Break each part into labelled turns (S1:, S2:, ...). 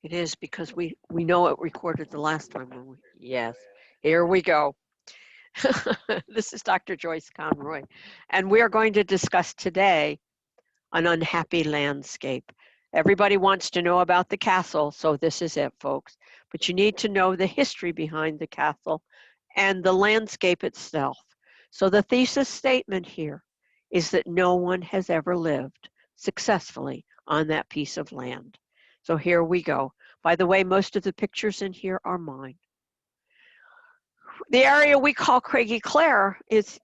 S1: It is because we know it recorded the last time. Yes, here we go. This is Dr. Joyce Conroy, and we are going to discuss today an unhappy landscape. Everybody wants to know about the castle, so this is it, folks. But you need to know the history behind the castle and the landscape itself. So the thesis statement here is that no one has ever lived successfully on that piece of land. So here we go. By the way, most of the pictures in here are mine. The area we call Craigie Clare is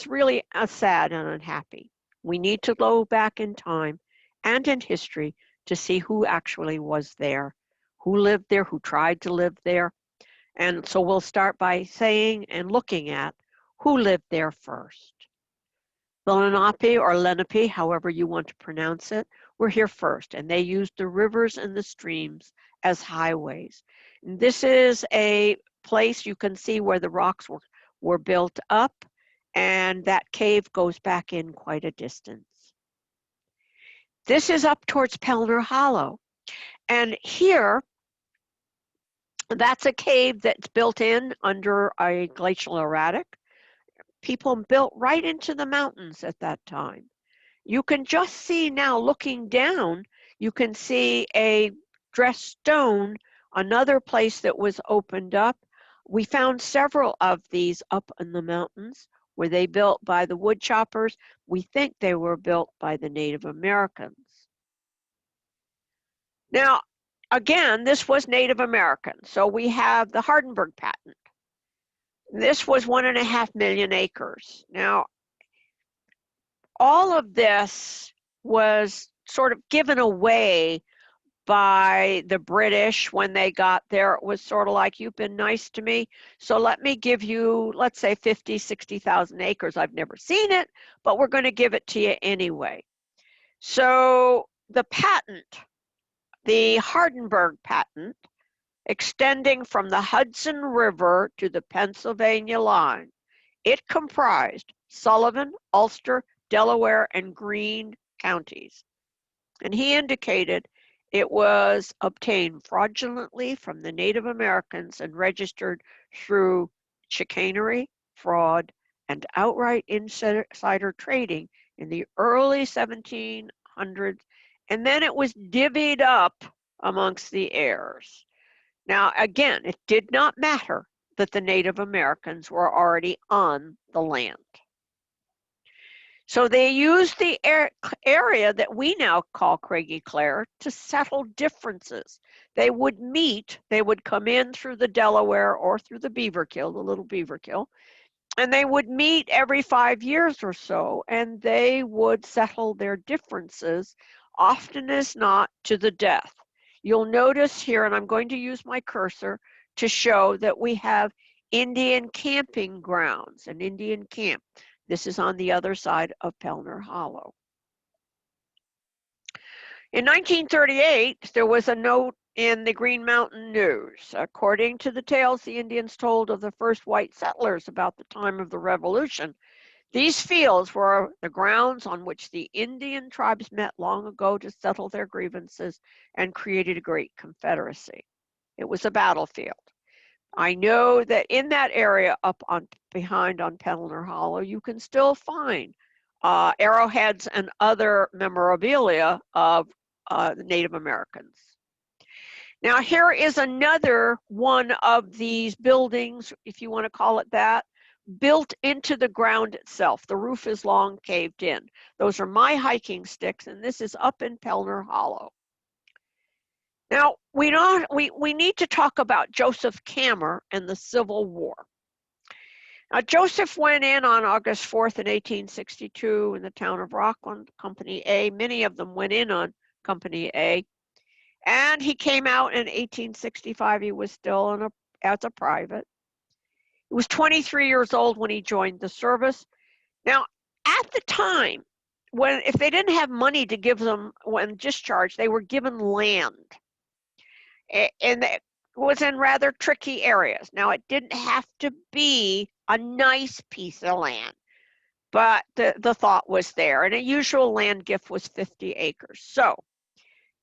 S1: really sad and unhappy. We need to go back in time and in history to see who actually was there, who lived there, who tried to live there. And so we'll start by saying and looking at who lived there first. The Lenape or Lenape, however you want to pronounce it, were here first, and they used the rivers and the streams as highways. And this is a place you can see where the rocks were built up, and that cave goes back in quite a distance. This is up towards Pelner Hollow, and here, that's a cave that's built in under a glacial erratic. People built right into the mountains at that time. You can just see now, looking down, you can see a dressed stone, another place that was opened up. We found several of these up in the mountains. Were they built by the wood choppers? We think they were built by the Native Americans. Now, again, this was Native American. So we have the Hardenberg patent. This was 1.5 million acres. Now, all of this was sort of given away by the British when they got there. It was sort of like, you've been nice to me, so let me give you, let's say 50, 60,000 acres. I've never seen it, but we're going to give it to you anyway. So the patent, the Hardenberg patent, extending from the Hudson River to the Pennsylvania line, it comprised Sullivan, Ulster, Delaware, and Greene counties. And he indicated it was obtained fraudulently from the Native Americans and registered through chicanery, fraud, and outright insider trading in the early 1700s, and then it was divvied up amongst the heirs. Now, again, it did not matter that the Native Americans were already on the land. So they used the area that we now call Craigie Clare to settle differences. They would meet, they would come in through the Delaware or through the Beaverkill, the little Beaverkill, and they would meet every 5 years or so, and they would settle their differences, often as not to the death. You'll notice here, and I'm going to use my cursor to show that we have Indian camping grounds, an Indian camp. This is on the other side of Pelner Hollow. In 1938, there was a note in the Green Mountain News. According to the tales the Indians told of the first white settlers about the time of the Revolution, these fields were the grounds on which the Indian tribes met long ago to settle their grievances and created a great confederacy. It was a battlefield. I know that in that area up behind on Pelner Hollow, you can still find arrowheads and other memorabilia of the Native Americans. Now here is another one of these buildings, if you want to call it that, built into the ground itself. The roof is long caved in. Those are my hiking sticks, and this is up in Pelner Hollow. Now, we need to talk about Joseph Camer and the Civil War. Now, Joseph went in on August 4th in 1862 in the town of Rockland, Company A. Many of them went in on Company A. And he came out in 1865. He was still as a private. He was 23 years old when he joined the service. Now, at the time, if they didn't have money to give them when discharged, they were given land. And it was in rather tricky areas. Now, it didn't have to be a nice piece of land, but the thought was there. And a usual land gift was 50 acres. So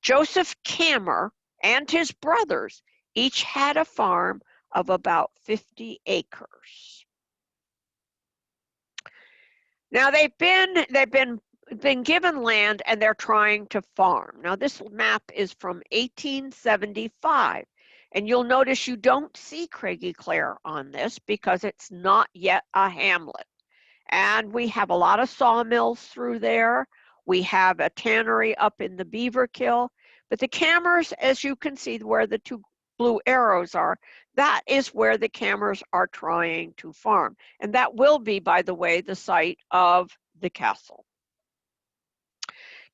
S1: Joseph Camer and his brothers each had a farm of about 50 acres. Now they've been given land and they're trying to farm. Now this map is from 1875, and you'll notice you don't see Craigie Clare on this because it's not yet a hamlet. And we have a lot of sawmills through there. We have a tannery up in the Beaver Kill, but the Cammers, as you can see where the two blue arrows are, that is where the Cammers are trying to farm. And that will be, by the way, the site of the castle.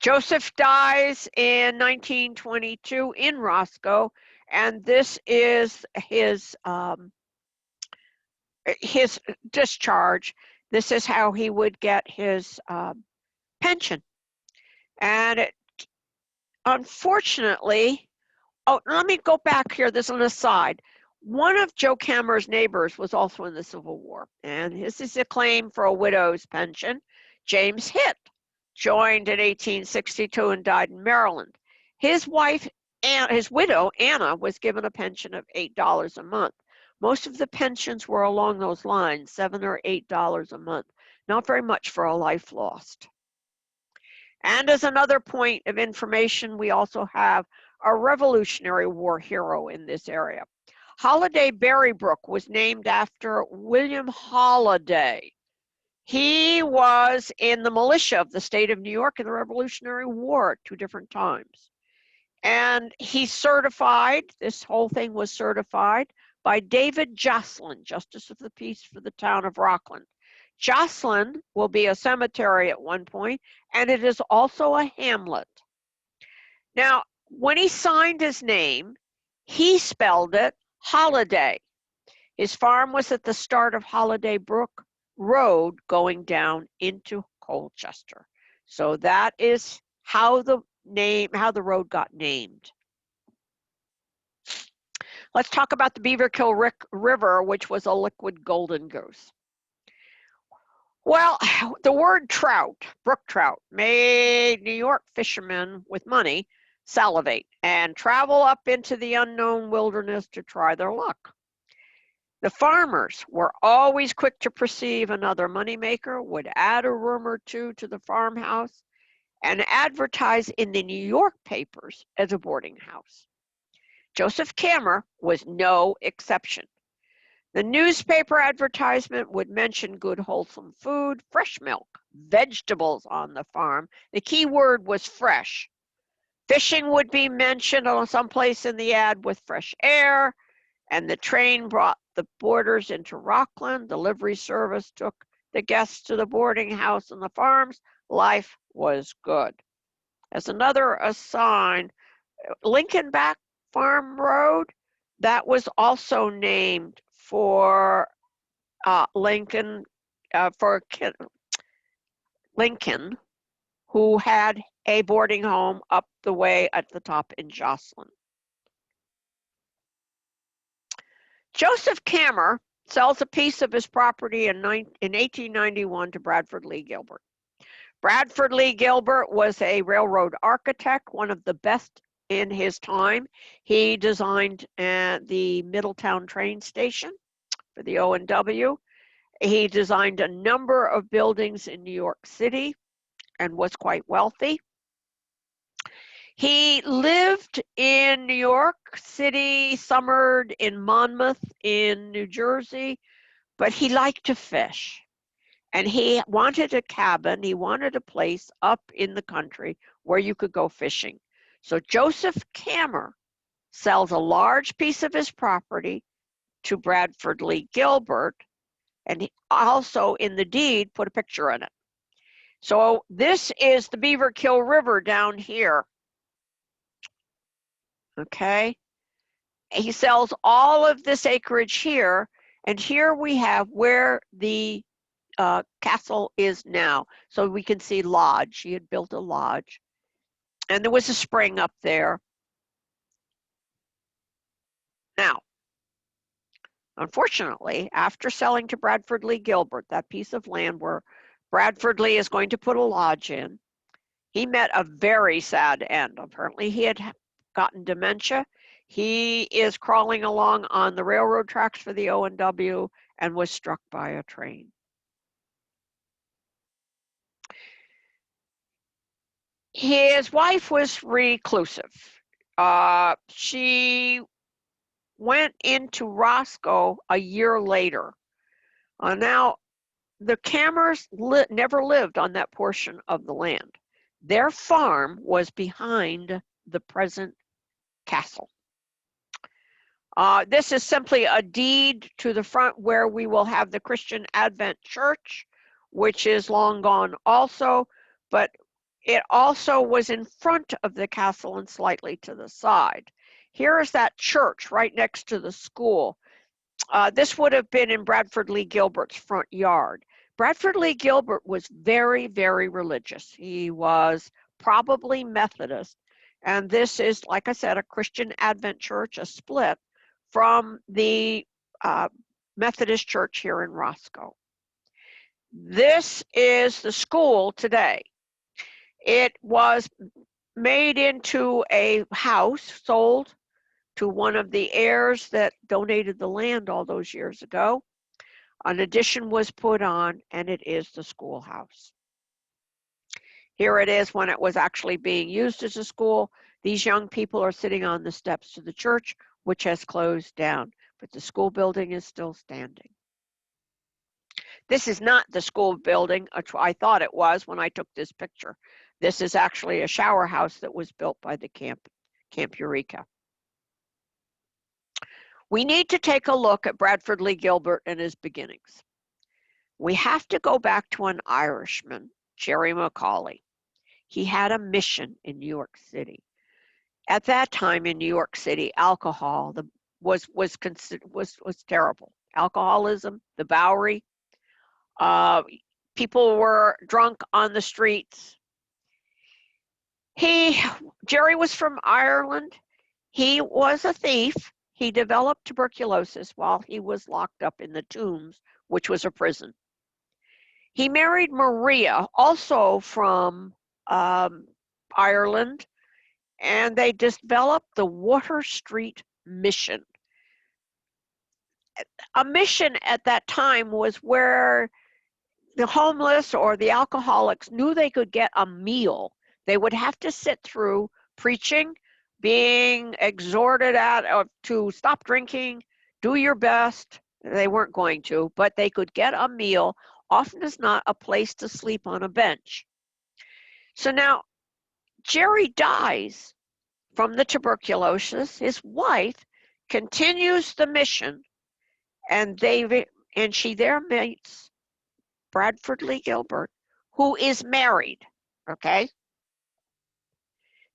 S1: Joseph dies in 1922 in Roscoe, and this is his discharge. This is how he would get his pension. And unfortunately, oh, let me go back here. This is an aside. One of Joe Cammer's neighbors was also in the Civil War, and this is a claim for a widow's pension. James Hitt joined in 1862 and died in Maryland. His wife, his widow, Anna, was given a pension of $8 a month. Most of the pensions were along those lines, $7 or $8 a month. Not very much for a life lost. And as another point of information, we also have a Revolutionary War hero in this area. Holiday Berrybrook was named after William Holiday. He was in the militia of the state of New York in the Revolutionary War at 2 different times. And he's certified, this whole thing was certified by David Jocelyn, Justice of the Peace for the town of Rockland. Jocelyn will be a cemetery at one point, and it is also a hamlet. Now, when he signed his name, he spelled it Holiday. His farm was at the start of Holiday Brook Road going down into Colchester. So that is how the road got named. Let's talk about the Beaverkill River, which was a liquid golden goose. Well, the word trout, brook trout, made New York fishermen with money salivate and travel up into the unknown wilderness to try their luck. The farmers were always quick to perceive another moneymaker, would add a room or two to the farmhouse, and advertise in the New York papers as a boarding house. Joseph Cammer was no exception. The newspaper advertisement would mention good wholesome food, fresh milk, vegetables on the farm. The key word was fresh. Fishing would be mentioned on someplace in the ad with fresh air, and the train brought the boarders into Rockland. The livery service took the guests to the boarding house and the farms. Life was good. As another aside, Lincoln Back Farm Road, that was also named for Lincoln, who had a boarding home up the way at the top in Jocelyn. Joseph Cammer sells a piece of his property in 1891 to Bradford Lee Gilbert. Bradford Lee Gilbert was a railroad architect, one of the best in his time. He designed the Middletown train station for the O&W. He designed a number of buildings in New York City and was quite wealthy. He lived in New York City, summered in Monmouth in New Jersey, but he liked to fish. And he wanted a cabin, he wanted a place up in the country where you could go fishing. So Joseph Cammer sells a large piece of his property to Bradford Lee Gilbert, and he also in the deed put a picture in it. So this is the Beaverkill River down here. Okay, he sells all of this acreage here, and here we have where the castle is now. So we can see lodge. He had built a lodge, and there was a spring up there. Now, unfortunately, after selling to Bradford Lee Gilbert, that piece of land where Bradford Lee is going to put a lodge in, he met a very sad end. Apparently, he had gotten dementia. He is crawling along on the railroad tracks for the O&W and was struck by a train. His wife was reclusive. She went into Roscoe a year later. Now, the Cammers never lived on that portion of the land. Their farm was behind the present castle. This is simply a deed to the front where we will have the Christian Advent Church, which is long gone also, but it also was in front of the castle and slightly to the side. Here is that church right next to the school. This would have been in Bradford Lee Gilbert's front yard. Bradford Lee Gilbert was very, very religious. He was probably Methodist. And this is, like I said, a Christian Advent church, a split from the Methodist church here in Roscoe. This is the school today. It was made into a house, sold to one of the heirs that donated the land all those years ago. An addition was put on, and it is the schoolhouse. Here it is when it was actually being used as a school. These young people are sitting on the steps to the church, which has closed down, but the school building is still standing. This is not the school building, I thought it was when I took this picture. This is actually a shower house that was built by the Camp Eureka. We need to take a look at Bradford Lee Gilbert and his beginnings. We have to go back to an Irishman, Jerry Macaulay. He had a mission in New York City. At that time in New York City, alcohol was terrible. Alcoholism, the Bowery, people were drunk on the streets. Jerry was from Ireland. He was a thief. He developed tuberculosis while he was locked up in the Tombs, which was a prison. He married Maria, also from Ireland, and they developed the Water Street Mission. A mission at that time was where the homeless or the alcoholics knew they could get a meal. They would have to sit through preaching, being exhorted to stop drinking, do your best. They weren't going to, but they could get a meal, often as not a place to sleep on a bench. So now Jerry dies from the tuberculosis. His wife continues the mission, and she there meets Bradford Lee Gilbert, who is married, okay?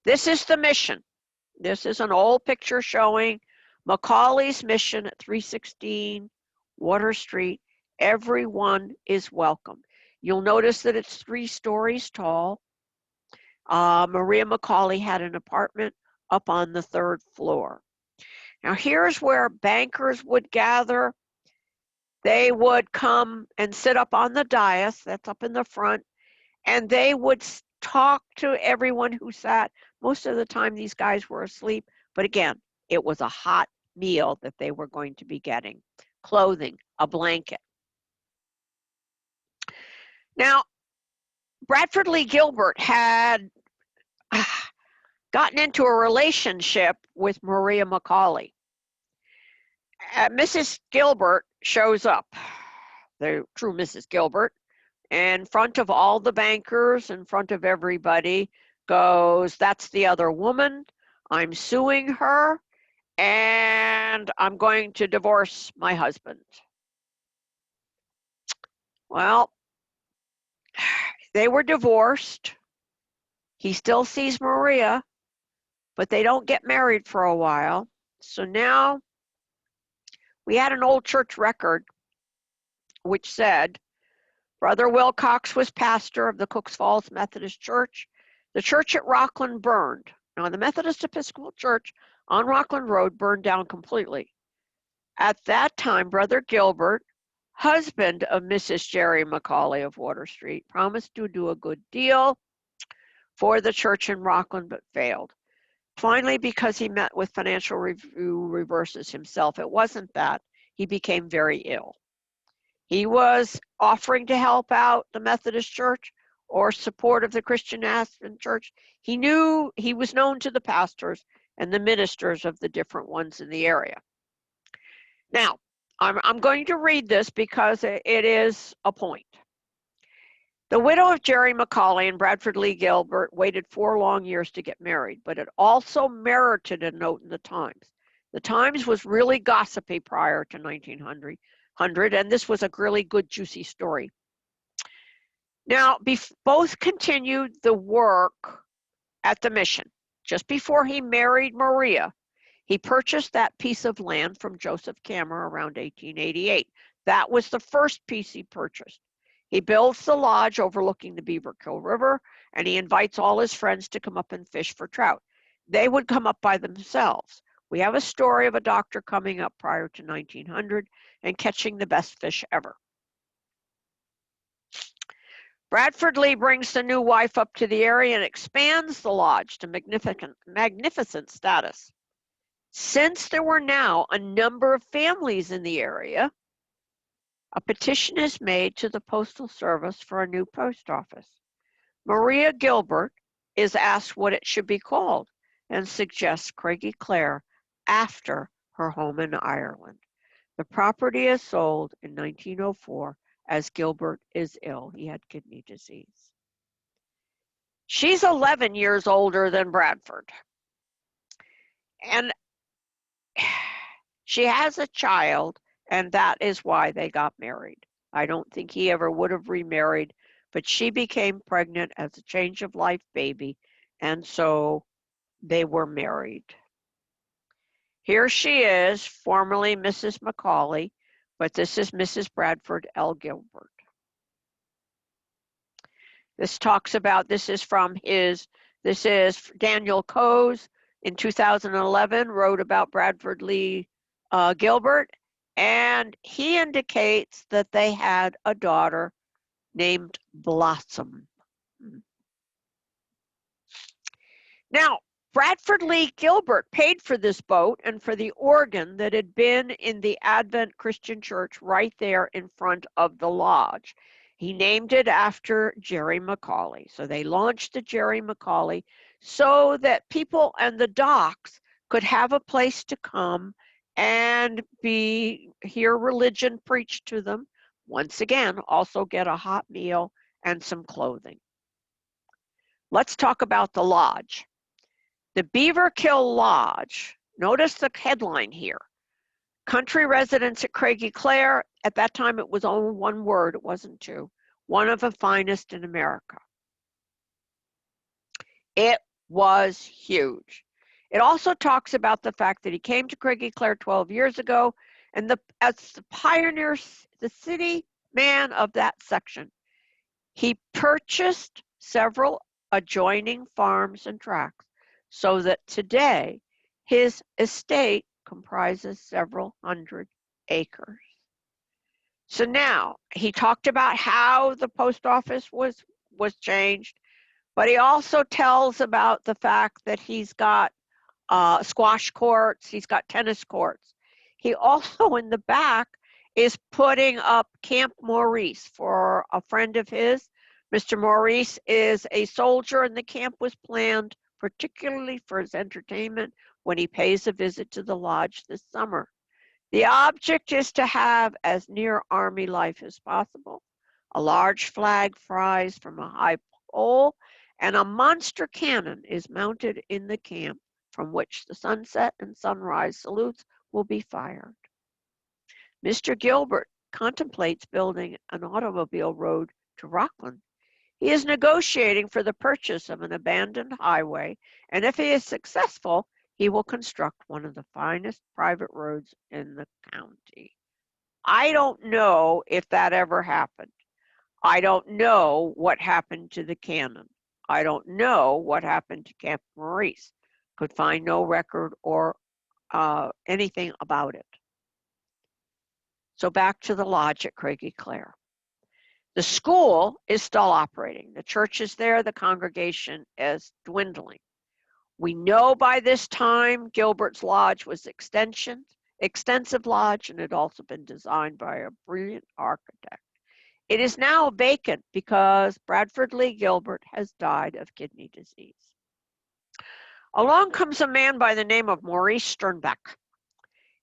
S1: This is the mission. This is an old picture showing Macaulay's mission at 316 Water Street. Everyone is welcome. You'll notice that it's 3 stories tall. Maria Macaulay had an apartment up on the 3rd floor. Now here's where bankers would gather. They would come and sit up on the dais, that's up in the front, and they would talk to everyone who sat. Most of the time these guys were asleep, but again, it was a hot meal that they were going to be getting. Clothing, a blanket. Now, Bradford Lee Gilbert had gotten into a relationship with Maria Macaulay. Mrs. Gilbert shows up, the true Mrs. Gilbert, in front of all the bankers, in front of everybody, goes, "That's the other woman. I'm suing her, and I'm going to divorce my husband." Well, they were divorced. He still sees Maria, but they don't get married for a while. So now we had an old church record which said, Brother Wilcox was pastor of the Cooks Falls Methodist Church. The church at Rockland burned. Now, the Methodist Episcopal Church on Rockland Road burned down completely. At that time, Brother Gilbert, husband of Mrs. Jerry Macaulay of Water Street, promised to do a good deal for the church in Rockland, but failed. Finally, because he met with financial review reverses himself, it wasn't that. He became very ill. He was offering to help out the Methodist Church or support of the Christian Aspen Church. He knew he was known to the pastors and the ministers of the different ones in the area. Now, I'm going to read this because it is a point. The widow of Jerry McCauley and Bradford Lee Gilbert waited 4 long years to get married, but it also merited a note in the Times. The Times was really gossipy prior to 1900, and this was a really good, juicy story. Now, both continued the work at the mission. Just before he married Maria, he purchased that piece of land from Joseph Cameron around 1888. That was the first piece he purchased. He builds the lodge overlooking the Beaverkill River, and he invites all his friends to come up and fish for trout. They would come up by themselves. We have a story of a doctor coming up prior to 1900 and catching the best fish ever. Bradford Lee brings the new wife up to the area and expands the lodge to magnificent status. Since there were now a number of families in the area, a petition is made to the Postal Service for a new post office. Maria Gilbert is asked what it should be called and suggests Craigie Clare after her home in Ireland. The property is sold in 1904 as Gilbert is ill. He had kidney disease. She's 11 years older than Bradford. And she has a child, and that is why they got married. I don't think he ever would have remarried, but she became pregnant as a change of life baby, and so they were married. Here she is, formerly Mrs. McCauley, but this is Mrs. Bradford L. Gilbert. This talks about, this is Daniel Coase in 2011, wrote about Bradford Lee Gilbert, and he indicates that they had a daughter named Blossom. Now, Bradford Lee Gilbert paid for this boat and for the organ that had been in the Advent Christian Church right there in front of the lodge. He named it after Jerry McCauley. So they launched the Jerry McCauley so that people and the docks could have a place to come and hear religion preached to them. Once again, also get a hot meal and some clothing. Let's talk about the lodge. The Beaverkill Lodge, notice the headline here. Country residents at Craigie Clare, at that time it was only one word, it wasn't two. One of the finest in America. It was huge. It also talks about the fact that he came to Craigie Clare 12 years ago, and as the pioneer, the city man of that section, he purchased several adjoining farms and tracts, so that today his estate comprises several hundred acres. So now he talked about how the post office was changed, but he also tells about the fact that he's got squash courts, he's got tennis courts. He also in the back is putting up Camp Maurice for a friend of his. Mr. Maurice is a soldier, and the camp was planned particularly for his entertainment when he pays a visit to the lodge this summer. The object is to have as near Army life as possible. A large flag flies from a high pole, and a monster cannon is mounted in the camp from which the sunset and sunrise salutes will be fired. Mr. Gilbert contemplates building an automobile road to Rockland. He is negotiating for the purchase of an abandoned highway, and if he is successful, he will construct one of the finest private roads in the county. I don't know if that ever happened. I don't know what happened to the cannon. I don't know what happened to Camp Maurice. Could find no record or anything about it. So back to the lodge at Craigie Clare. The school is still operating. The church is there. The congregation is dwindling. We know by this time Gilbert's lodge was extensive lodge, and had also been designed by a brilliant architect. It is now vacant because Bradford Lee Gilbert has died of kidney disease. Along comes a man by the name of Maurice Sternbach.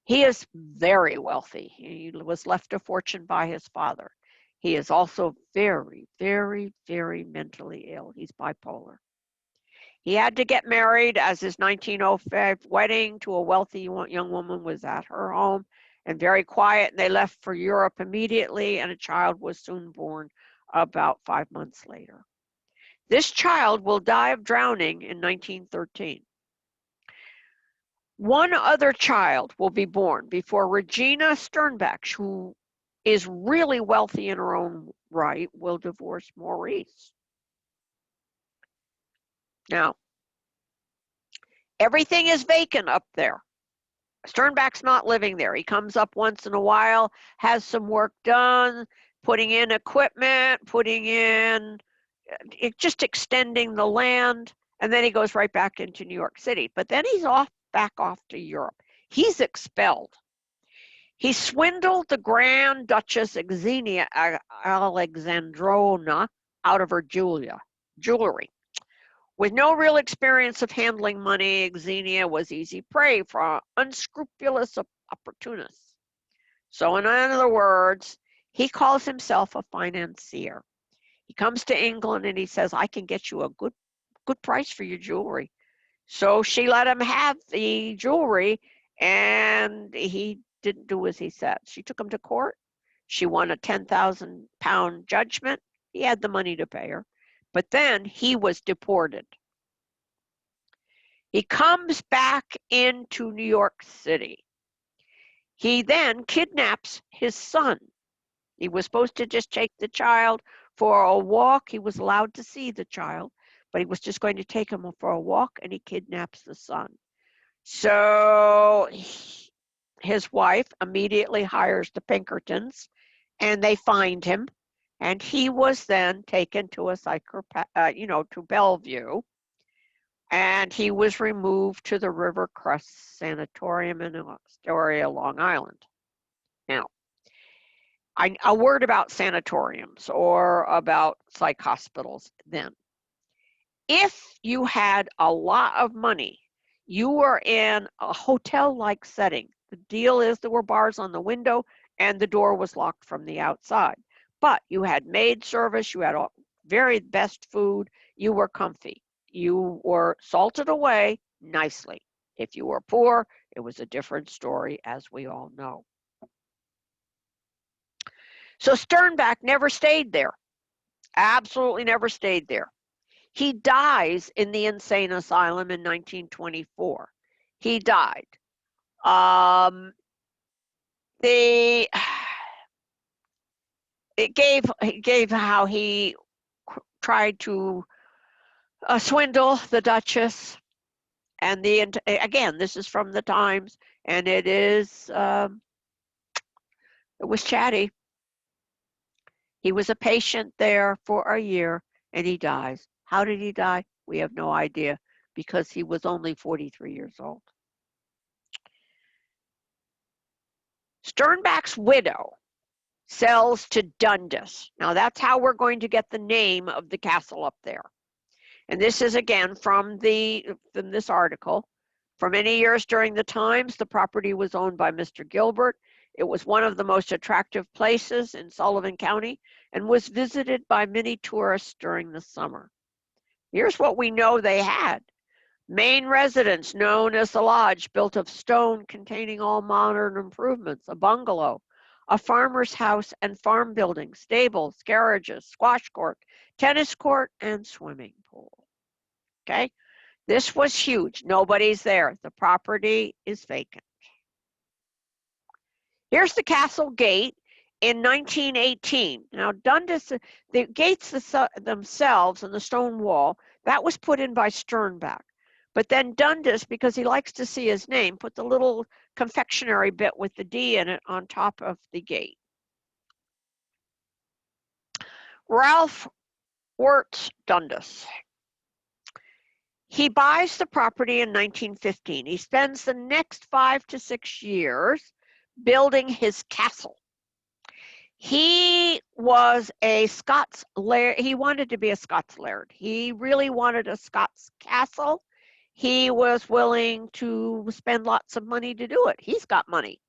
S1: He is very wealthy. He was left a fortune by his father. He is also very, very, very mentally ill. He's bipolar. He had to get married, as his 1905 wedding to a wealthy young woman was at her home, and very quiet, and they left for Europe immediately, and a child was soon born about 5 months later. This child will die of drowning in 1913. One other child will be born before Regina Sternbach, who is really wealthy in her own right, will divorce Maurice. Now, everything is vacant up there. Sternbach's not living there. He comes up once in a while, has some work done, putting in equipment, just extending the land, and then he goes right back into New York City. But then he's back off to Europe. He's expelled. He swindled the Grand Duchess Xenia Alexandrovna out of her jewelry. With no real experience of handling money, Xenia was easy prey for unscrupulous opportunists. So in other words, he calls himself a financier. He comes to England and he says, I can get you a good price for your jewelry. So she let him have the jewelry, and he didn't do as he said. She took him to court. She won a 10,000 pound judgment. He had the money to pay her. But then he was deported. He comes back into New York City. He then kidnaps his son. He was supposed to just take the child for a walk. He was allowed to see the child, but he was just going to take him for a walk, and he kidnaps the son. So his wife immediately hires the Pinkertons, and they find him, and he was then taken to a to Bellevue, and he was removed to the River Crest Sanatorium in Astoria, Long Island. Now, a word about sanatoriums or about psych hospitals then. If you had a lot of money, you were in a hotel-like setting. The deal is there were bars on the window and the door was locked from the outside. But you had maid service, you had very best food, you were comfy. You were salted away nicely. If you were poor, it was a different story, as we all know. So Sternbach never stayed there. Absolutely never stayed there. He dies in the insane asylum in 1924. He died. It gave how he tried to swindle the Duchess, and again, this is from the Times, and it was chatty. He was a patient there for a year, and he dies. How did he die? We have no idea, because he was only 43 years old. Sternbach's widow sells to Dundas. Now that's how we're going to get the name of the castle up there. And this is again from this article. For many years during the Times, the property was owned by Mr. Gilbert. It was one of the most attractive places in Sullivan County and was visited by many tourists during the summer. Here's what we know they had. Main residence known as the Lodge, built of stone containing all modern improvements, a bungalow, a farmer's house and farm building, stables, garages, squash court, tennis court, and swimming pool. Okay, this was huge. Nobody's there. The property is vacant. Here's the castle gate in 1918. Now, Dundas, the gates themselves and the stone wall, that was put in by Sternbach. But then Dundas, because he likes to see his name, put the little confectionery bit with the D in it on top of the gate. Ralph Wirtz Dundas. He buys the property in 1915. He spends the next 5 to 6 years building his castle. He was a Scots laird. He wanted to be a Scots laird. He really wanted a Scots castle. He was willing to spend lots of money to do it. He's got money.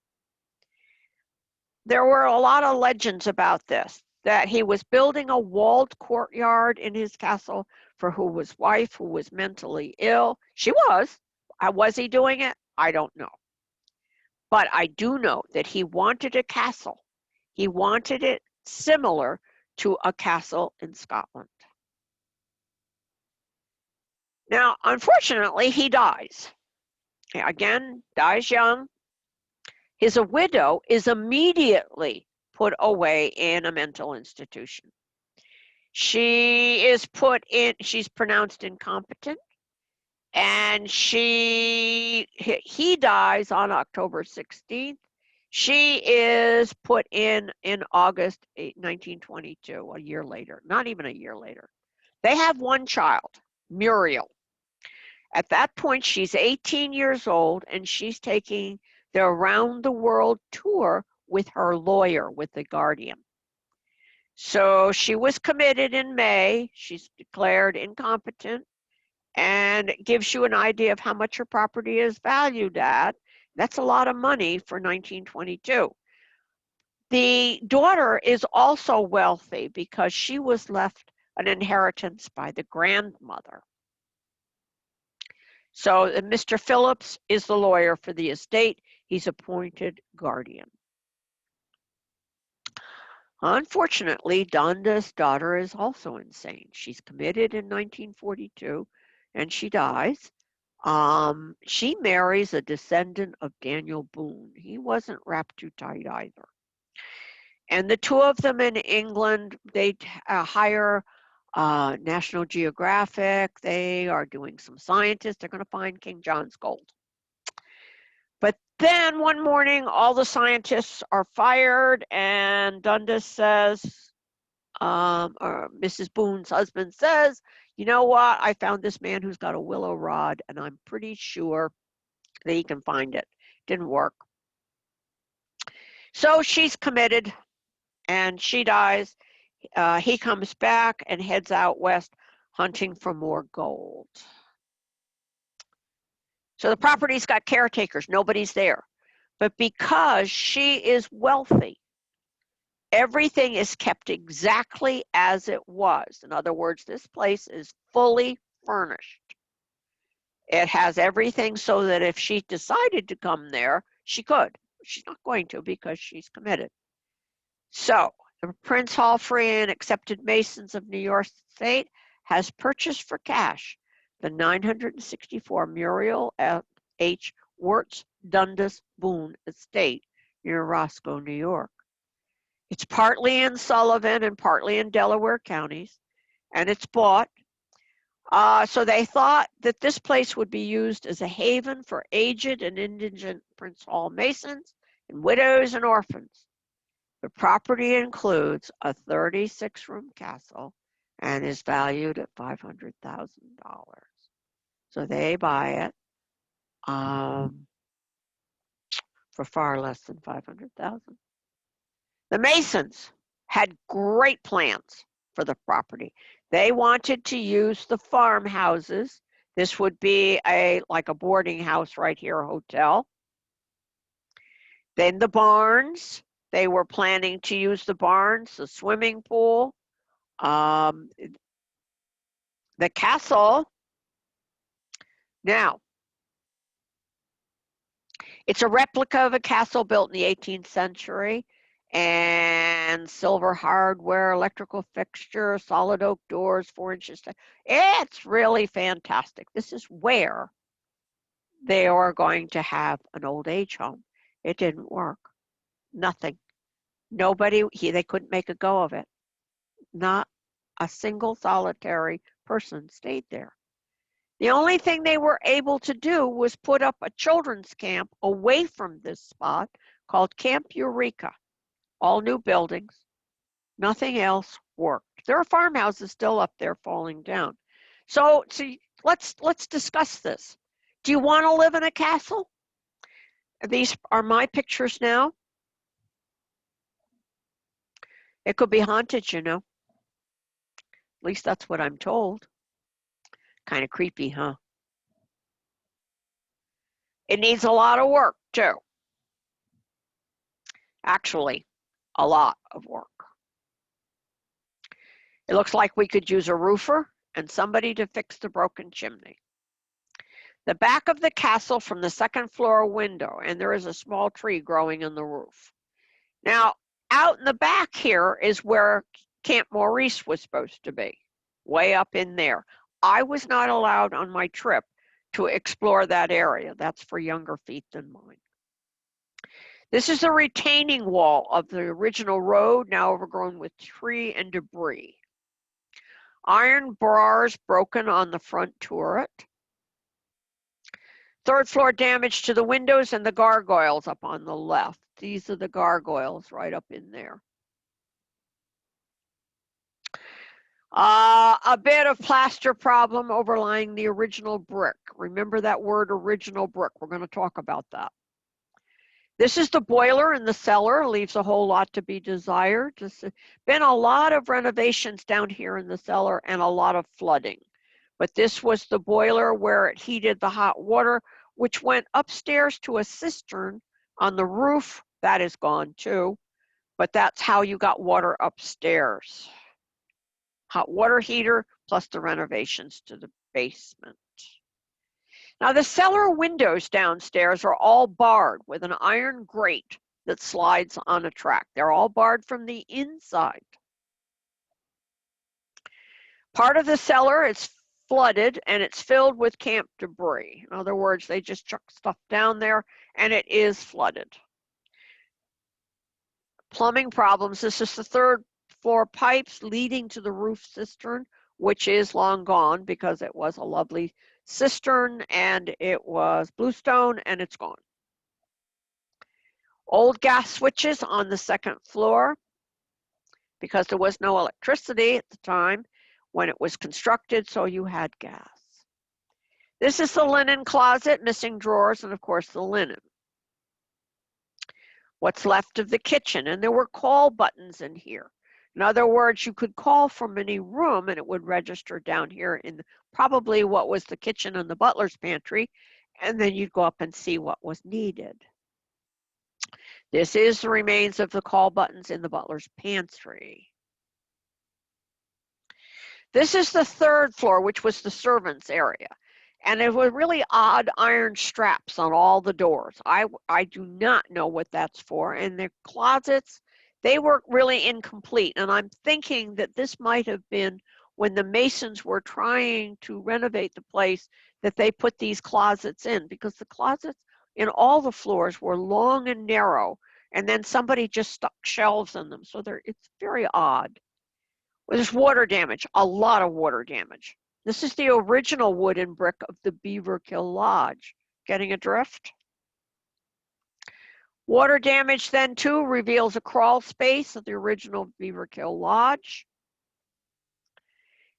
S1: There were a lot of legends about this, that he was building a walled courtyard in his castle for his wife, who was mentally ill. She was. Was he doing it? I don't know. But I do know that he wanted a castle. He wanted it similar to a castle in Scotland. Now, unfortunately, he dies. Again, dies young. His widow is immediately put away in a mental institution. She is she's pronounced incompetent, and he dies on October 16th. She is put in August 1922, a year later, not even a year later. They have one child, Muriel. At that point, she's 18 years old, and she's taking the around the world tour with her lawyer, with the Guardian. So she was committed in May. She's declared incompetent, and it gives you an idea of how much her property is valued at. That's a lot of money for 1922. The daughter is also wealthy because she was left an inheritance by the grandmother. So Mr. Phillips is the lawyer for the estate. He's appointed guardian. Unfortunately, Dundas' daughter is also insane. She's committed in 1942, and she dies. She marries a descendant of Daniel Boone. He wasn't wrapped too tight either. And the two of them in England, they hire National Geographic. They are doing some scientists. They're going to find King John's gold. But then one morning, all the scientists are fired, and Dundas says, or Mrs. Boone's husband says, you know what? I found this man who's got a willow rod, and I'm pretty sure that he can find it. Didn't work. So she's committed, and she dies. He comes back and heads out west hunting for more gold. So the property's got caretakers. Nobody's there. But because she is wealthy, everything is kept exactly as it was. In other words, this place is fully furnished. It has everything so that if she decided to come there, she could. She's not going to because she's committed. So the Prince Hallfrey and Accepted Masons of New York State has purchased for cash the 964 Muriel H. Wirtz Dundas Boone estate near Roscoe, New York. It's partly in Sullivan and partly in Delaware counties, and it's bought. So they thought that this place would be used as a haven for aged and indigent Prince Hall Masons and widows and orphans. The property includes a 36-room castle and is valued at $500,000. So they buy it for far less than $500,000. The Masons had great plans for the property. They wanted to use the farmhouses. This would be like a boarding house right here, a hotel. Then the barns. They were planning to use the barns, the swimming pool, the castle. Now, it's a replica of a castle built in the 18th century, and silver hardware, electrical fixture, solid oak doors, 4 inches. It's really fantastic. This is where they are going to have an old age home. It didn't work. Nothing. Nobody, they couldn't make a go of it. Not a single solitary person stayed there. The only thing they were able to do was put up a children's camp away from this spot called Camp Eureka. All new buildings. Nothing else worked. There are farmhouses still up there falling down. So Let's discuss this. Do you want to live in a castle? These are my pictures now. It could be haunted, you know. At least that's what I'm told. Kind of creepy, huh? It needs a lot of work, too. Actually, a lot of work. It looks like we could use a roofer and somebody to fix the broken chimney. The back of the castle from the second floor window, and there is a small tree growing in the roof. Now, out in the back here is where Camp Maurice was supposed to be, way up in there. I was not allowed on my trip to explore that area. That's for younger feet than mine. This is the retaining wall of the original road, now overgrown with tree and debris. Iron bars broken on the front turret. Third floor damage to the windows and the gargoyles up on the left. These are the gargoyles right up in there. A bit of plaster problem overlying the original brick. Remember that word, original brick. We're going to talk about that. This is the boiler in the cellar. Leaves a whole lot to be desired. There's been a lot of renovations down here in the cellar and a lot of flooding. But this was the boiler where it heated the hot water, which went upstairs to a cistern on the roof. That is gone too. But that's how you got water upstairs. Hot water heater plus the renovations to the basement. Now the cellar windows downstairs are all barred with an iron grate that slides on a track. They're all barred from the inside. Part of the cellar is flooded and it's filled with camp debris. In other words, they just chuck stuff down there and it is flooded. Plumbing problems. This is the third floor pipes leading to the roof cistern, which is long gone because it was a lovely cistern and it was bluestone and it's gone. Old gas switches on the second floor because there was no electricity at the time when it was constructed, so you had gas. This is the linen closet, missing drawers, and of course the linen. What's left of the kitchen, and there were call buttons in here. In other words, you could call from any room and it would register down here in probably what was the kitchen and the butler's pantry, and then you'd go up and see what was needed. This is the remains of the call buttons in the butler's pantry. This is the third floor, which was the servants' area. And it was really odd iron straps on all the doors. I do not know what that's for. And the closets, they were really incomplete. And I'm thinking that this might have been when the Masons were trying to renovate the place that they put these closets in, because the closets in all the floors were long and narrow. And then somebody just stuck shelves in them. So it's very odd. There's water damage, a lot of water damage. This is the original wood and brick of the Beaverkill Lodge. Getting a drift? Water damage then too reveals a crawl space of the original Beaverkill Lodge.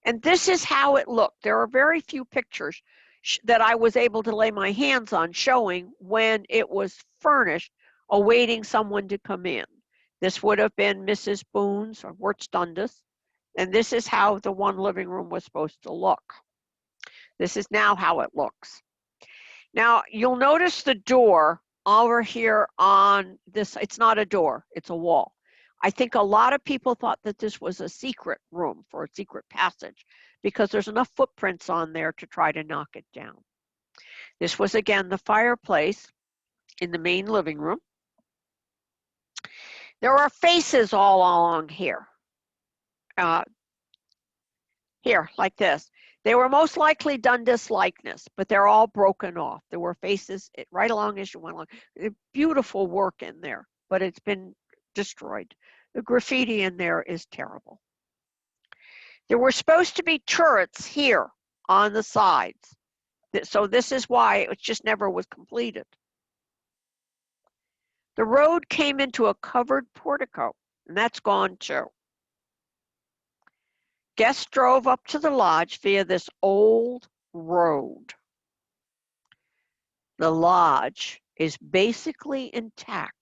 S1: And this is how it looked. There are very few pictures that I was able to lay my hands on showing when it was furnished, awaiting someone to come in. This would have been Mrs. Boone's or Wirtz Dundas. And this is how the one living room was supposed to look. This is now how it looks. Now, you'll notice the door over here on this. It's not a door, it's a wall. I think a lot of people thought that this was a secret room for a secret passage because there's enough footprints on there to try to knock it down. This was, again, the fireplace in the main living room. There are faces all along here. Here, like this. They were most likely Dundas likeness, but they're all broken off. There were faces right along as you went along. Beautiful work in there, but it's been destroyed. The graffiti in there is terrible. There were supposed to be turrets here on the sides. So this is why it just never was completed. The road came into a covered portico, and that's gone too. Guests drove up to the lodge via this old road. The lodge is basically intact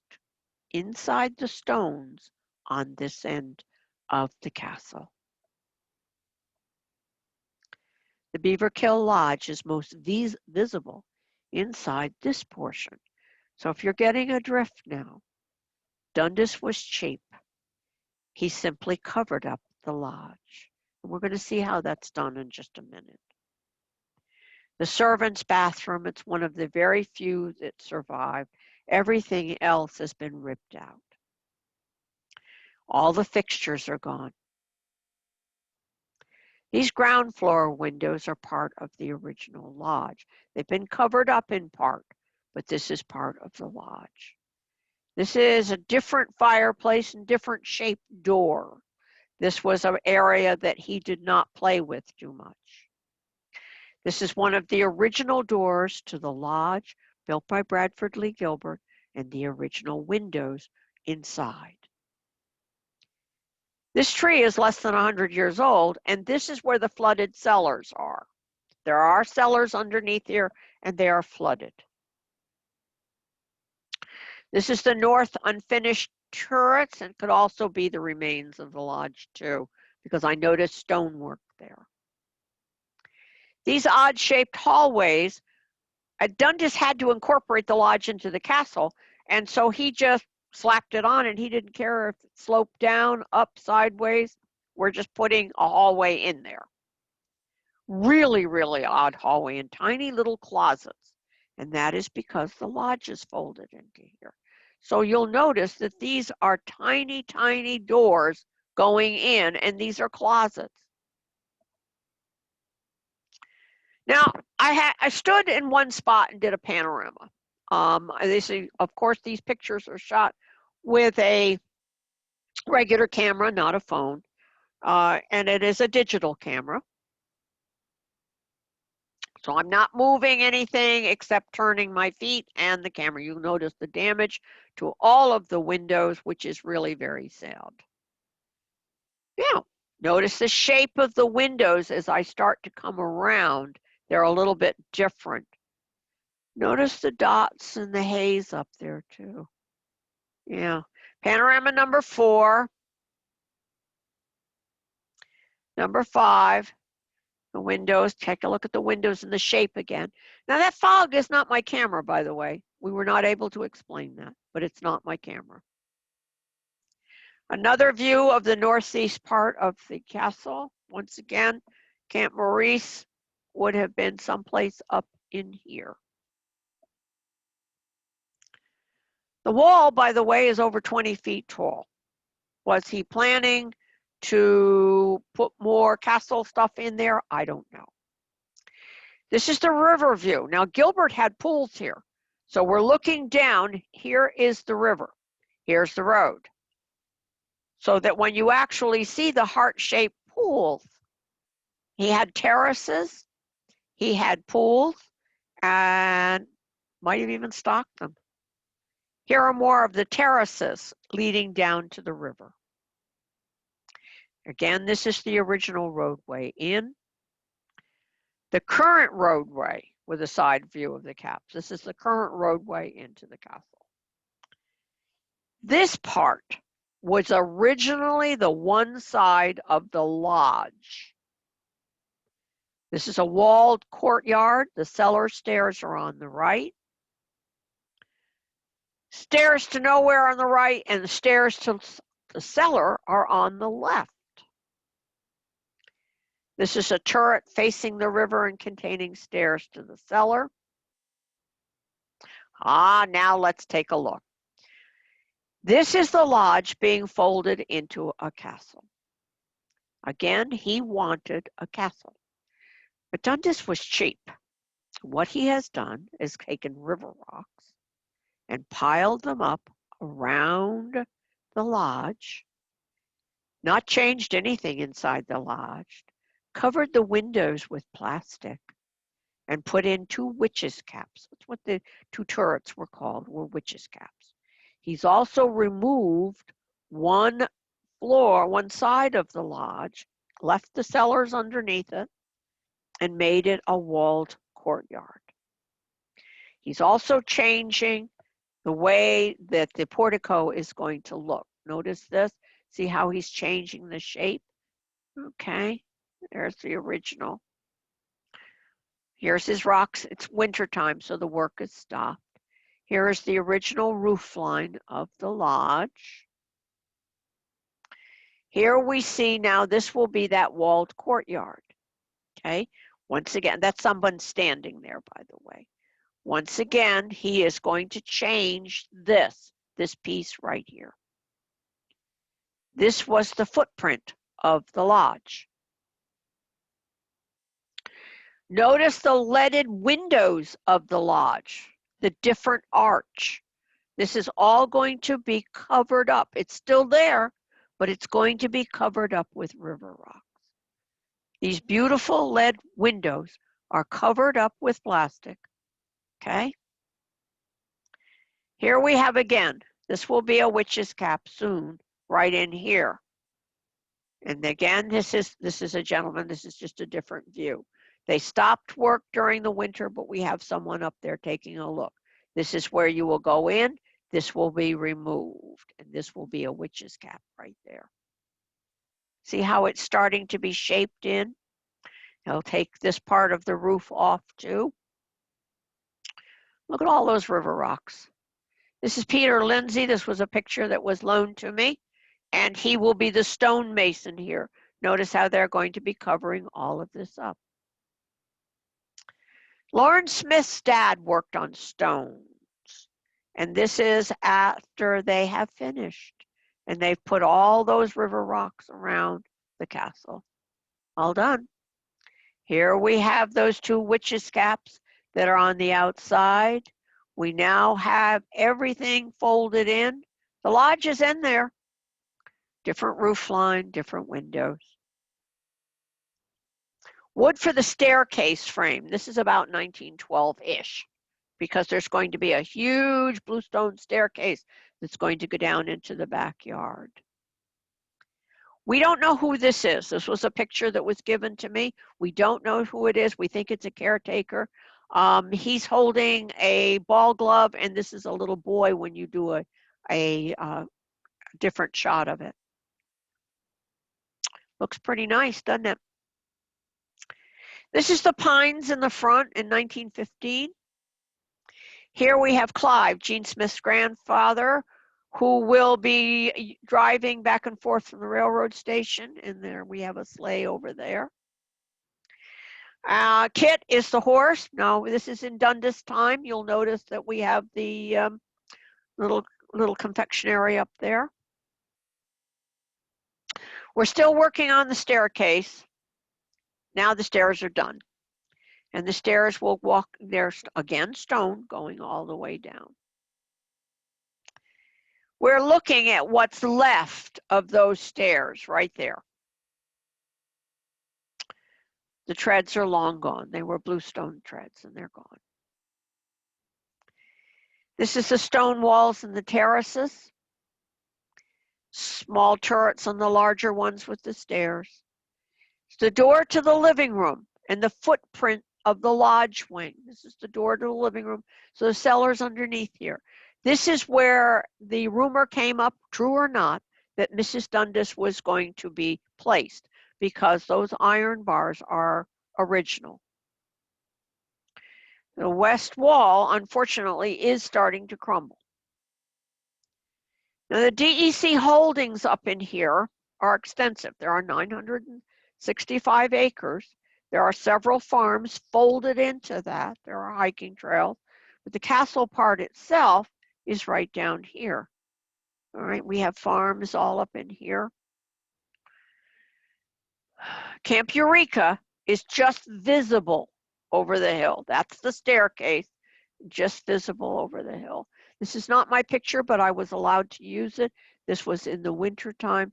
S1: inside the stones on this end of the castle. The Beaverkill Lodge is most visible inside this portion. So if you're getting a drift now, Dundas was cheap. He simply covered up the lodge. And we're going to see how that's done in just a minute. The servants' bathroom, it's one of the very few that survived. Everything else has been ripped out. All the fixtures are gone. These ground floor windows are part of the original lodge. They've been covered up in part, but this is part of the lodge. This is a different fireplace and different shaped door. This was an area that he did not play with too much. This is one of the original doors to the lodge built by Bradford Lee Gilbert and the original windows inside. This tree is less than 100 years old, and this is where the flooded cellars are. There are cellars underneath here, and they are flooded. This is the north unfinished turrets, and could also be the remains of the lodge too, because I noticed stonework there. These odd-shaped hallways, Dundas had to incorporate the lodge into the castle, and so he just slapped it on, and he didn't care if it sloped down, up, sideways. We're just putting a hallway in there. Really, really odd hallway and tiny little closets, and that is because the lodge is folded into here. So you'll notice that these are tiny, tiny doors going in, and these are closets. Now, I stood in one spot and did a panorama. Of course, these pictures are shot with a regular camera, not a phone, and it is a digital camera. So I'm not moving anything except turning my feet and the camera. You'll notice the damage to all of the windows, which is really very sad. Now, notice the shape of the windows as I start to come around. They're a little bit different. Notice the dots and the haze up there too. Yeah. Panorama number 4. Number 5. The windows. Take a look at the windows and the shape again. Now that fog is not my camera, by the way. We were not able to explain that, but it's not my camera. Another view of the northeast part of the castle. Once again, Camp Maurice would have been someplace up in here. The wall, by the way, is over 20 feet tall. Was he planning to put more castle stuff in there? I don't know. This is the river view. Now, Gilbert had pools here. So we're looking down. Here is the river. Here's the road. So that when you actually see the heart-shaped pools, he had terraces, he had pools, and might have even stocked them. Here are more of the terraces leading down to the river. Again, this is the original roadway in. The current roadway with a side view of the caps. This is the current roadway into the castle. This part was originally the one side of the lodge. This is a walled courtyard. The cellar stairs are on the right. Stairs to nowhere on the right, and the stairs to the cellar are on the left. This is a turret facing the river and containing stairs to the cellar. Now let's take a look. This is the lodge being folded into a castle. Again, he wanted a castle. But Dundas was cheap. What he has done is taken river rocks and piled them up around the lodge, not changed anything inside the lodge, covered the windows with plastic, and put in 2 witches' caps. That's what the 2 turrets were called, were witches' caps. He's also removed one floor, one side of the lodge, left the cellars underneath it, and made it a walled courtyard. He's also changing the way that the portico is going to look. Notice this. See how he's changing the shape? Okay, there's the original. Here's his rocks. It's wintertime, so the work is stopped. Here is the original roof line of the lodge. Here we see now this will be that walled courtyard. Okay, once again, that's someone standing there, by the way. Once again, he is going to change this piece right here. This was the footprint of the lodge. Notice the leaded windows of the lodge, the different arch. This is all going to be covered up. It's still there, but it's going to be covered up with river rocks. These beautiful lead windows are covered up with plastic, okay? Here we have again, this will be a witch's cap soon, right in here. And again, this is a gentleman, this is just a different view. They stopped work during the winter, but we have someone up there taking a look. This is where you will go in, this will be removed, and this will be a witch's cap right there. See how it's starting to be shaped in? He'll take this part of the roof off too. Look at all those river rocks. This is Peter Lindsay. This was a picture that was loaned to me, and he will be the stonemason here. Notice how they're going to be covering all of this up. Lawrence Smith's dad worked on stones, and this is after they have finished, and they've put all those river rocks around the castle. All done. Here we have those two witches' caps that are on the outside. We now have everything folded in. The lodge is in there. Different roof line, different windows. Wood for the staircase frame. This is about 1912-ish, because there's going to be a huge bluestone staircase that's going to go down into the backyard. We don't know who this is. This was a picture that was given to me. We don't know who it is. We think it's a caretaker. He's holding a ball glove, and this is a little boy when you do a different shot of it. Looks pretty nice, doesn't it? This is the pines in the front in 1915. Here we have Clive, Gene Smith's grandfather, who will be driving back and forth from the railroad station. And there we have a sleigh over there. Kit is the horse. Now, this is in Dundas time. You'll notice that we have the little confectionery up there. We're still working on the staircase. Now the stairs are done. And the stairs will walk, there's again stone going all the way down. We're looking at what's left of those stairs right there. The treads are long gone. They were bluestone treads and they're gone. This is the stone walls and the terraces. Small turrets on the larger ones with the stairs. It's the door to the living room and the footprint of the lodge wing. This is the door to the living room. So the cellar's underneath here. This is where the rumor came up, true or not, that Mrs. Dundas was going to be placed because those iron bars are original. The west wall, unfortunately, is starting to crumble. Now the DEC holdings up in here are extensive. There are 965 acres. There are several farms folded into that. There are hiking trails, but the castle part itself is right down here. All right, we have farms all up in here. Camp Eureka is just visible over the hill. That's the staircase, just visible over the hill. This is not my picture, but I was allowed to use it. This was in the winter time.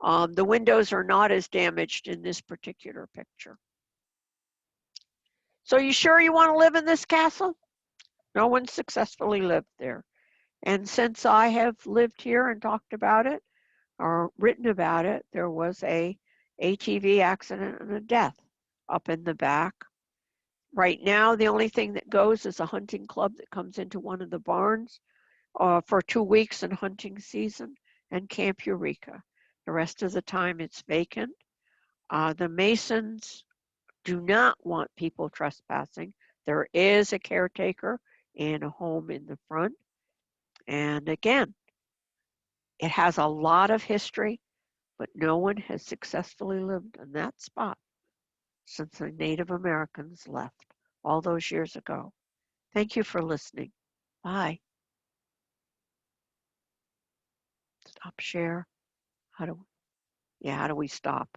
S1: The windows are not as damaged in this particular picture. So you sure you want to live in this castle? No one successfully lived there. And since I have lived here and talked about it or written about it, there was a ATV accident and a death up in the back. Right now, the only thing that goes is a hunting club that comes into one of the barns for 2 weeks in hunting season and Camp Eureka. The rest of the time it's vacant. The Masons do not want people trespassing. There is a caretaker and a home in the front. And again, it has a lot of history, but no one has successfully lived in that spot since the Native Americans left all those years ago. Thank you for listening. Bye. Stop share. How do we stop?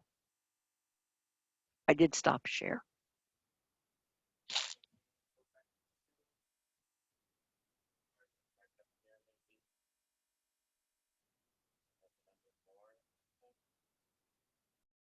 S1: I did stop share.